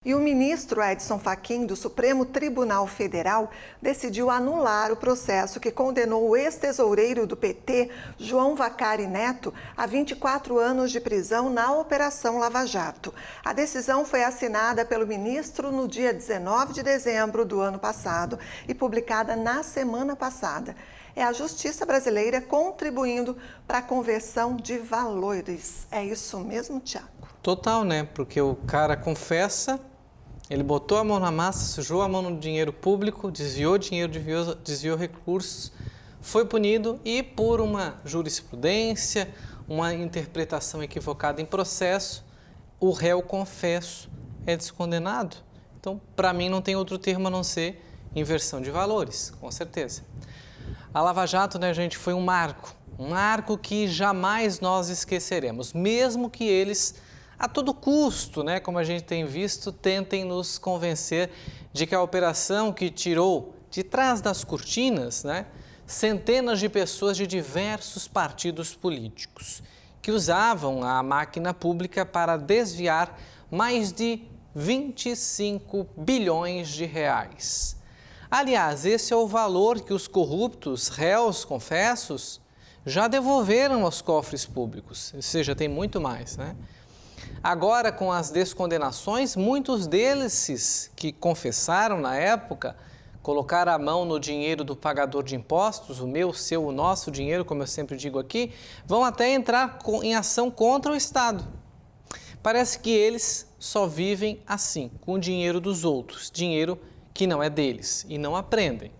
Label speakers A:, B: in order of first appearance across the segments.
A: E o ministro Edson Fachin, do Supremo Tribunal Federal, decidiu anular o processo que condenou o ex-tesoureiro do PT, João Vacari Neto, a 24 anos de prisão na Operação Lava Jato. A decisão foi assinada pelo ministro no dia 19 de dezembro do ano passado e publicada na semana passada. É a justiça brasileira contribuindo para a conversão de valores. É isso mesmo, Tiago?
B: Total, né? Porque o cara confessa, ele botou a mão na massa, sujou a mão no dinheiro público, desviou dinheiro, desviou recursos, foi punido e por uma jurisprudência, uma interpretação equivocada em processo, o réu confesso é descondenado. Então, para mim, não tem outro termo a não ser inversão de valores, com certeza. A Lava Jato, né, gente, foi um marco que jamais nós esqueceremos, mesmo que eles, a todo custo, né, como a gente tem visto, tentem nos convencer de que a operação que tirou de trás das cortinas, né, centenas de pessoas de diversos partidos políticos, que usavam a máquina pública para desviar mais de 25 bilhões de reais. Aliás, esse é o valor que os corruptos, réus, confessos, já devolveram aos cofres públicos, ou seja, tem muito mais, né? Agora, com as descondenações, muitos deles que confessaram na época, colocaram a mão no dinheiro do pagador de impostos, o meu, o seu, o nosso dinheiro, como eu sempre digo aqui, vão até entrar em ação contra o Estado. Parece que eles só vivem assim, com o dinheiro dos outros, dinheiro que não é deles, e não aprendem.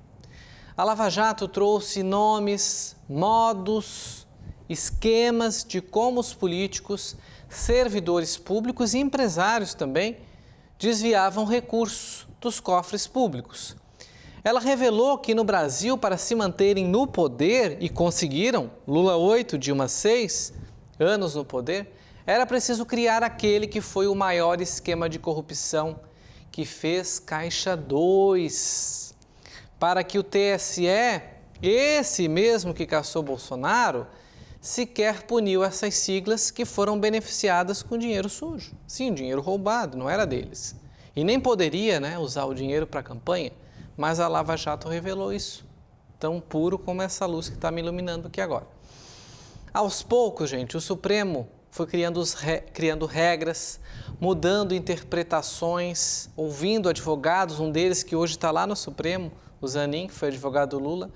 B: A Lava Jato trouxe nomes, modos, esquemas de como os políticos, servidores públicos e empresários também desviavam recursos dos cofres públicos. Ela revelou que no Brasil, para se manterem no poder, e conseguiram, Lula 8, Dilma 6 anos no poder, era preciso criar aquele que foi o maior esquema de corrupção que fez Caixa 2, para que o TSE, esse mesmo que caçou Bolsonaro, sequer puniu essas siglas que foram beneficiadas com dinheiro sujo. Sim, dinheiro roubado, não era deles. E nem poderia, né, usar o dinheiro para a campanha, mas a Lava Jato revelou isso, tão puro como essa luz que está me iluminando aqui agora. Aos poucos, gente, o Supremo foi criando regras, mudando interpretações, ouvindo advogados, um deles que hoje está lá no Supremo, o Zanin, que foi advogado do Lula,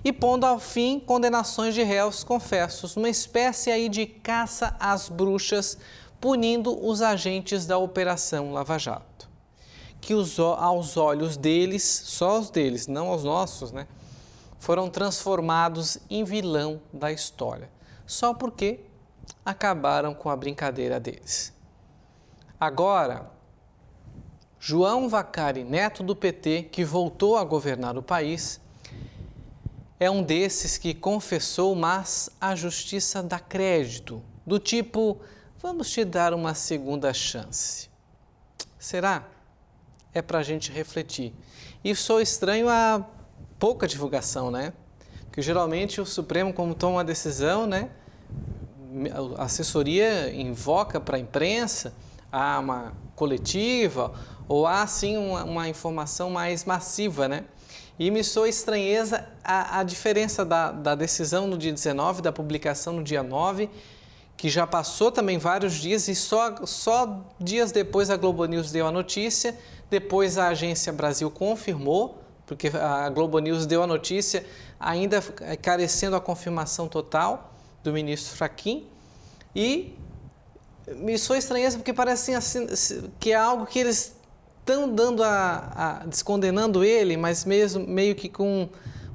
B: e pondo ao fim condenações de réus confessos, uma espécie aí de caça às bruxas, punindo os agentes da Operação Lava Jato, que aos olhos deles, só os deles, não aos nossos, né, foram transformados em vilão da história, só porque acabaram com a brincadeira deles. Agora, João Vacari Neto do PT, que voltou a governar o país, é um desses que confessou, mas a justiça dá crédito, do tipo, vamos te dar uma segunda chance. Será? É para a gente refletir. E sou estranho a pouca divulgação, né? Porque geralmente o Supremo, como toma uma decisão, né, a assessoria invoca para a imprensa, há uma coletiva ou há sim uma informação mais massiva, né? E me soa estranheza a diferença da decisão no dia 19, da publicação no dia 9, que já passou também vários dias e só dias depois a Globo News deu a notícia, depois a Agência Brasil confirmou, porque a Globo News deu a notícia ainda carecendo a confirmação total do ministro Fachin, e me soa estranheza porque parece assim, que é algo que eles estão dando descondenando ele, mas meio que com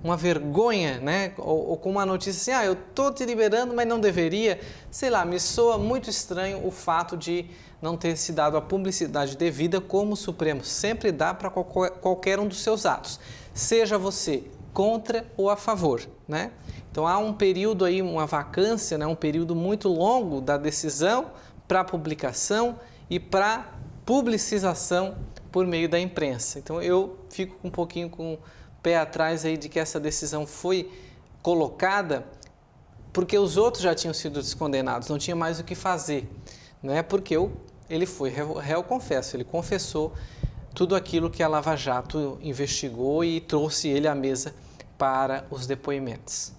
B: uma vergonha, né? Ou com uma notícia assim, eu estou te liberando, mas não deveria. Sei lá, me soa muito estranho o fato de não ter se dado a publicidade devida, como o Supremo sempre dá para qualquer um dos seus atos, seja você contra ou a favor, né? Então há um período aí, uma vacância, né? Um período muito longo da decisão para publicação e para publicização por meio da imprensa. Então eu fico um pouquinho com o pé atrás aí de que essa decisão foi colocada porque os outros já tinham sido descondenados, não tinha mais o que fazer, né? Porque ele foi réu confesso, ele confessou tudo aquilo que a Lava Jato investigou e trouxe ele à mesa para os depoimentos.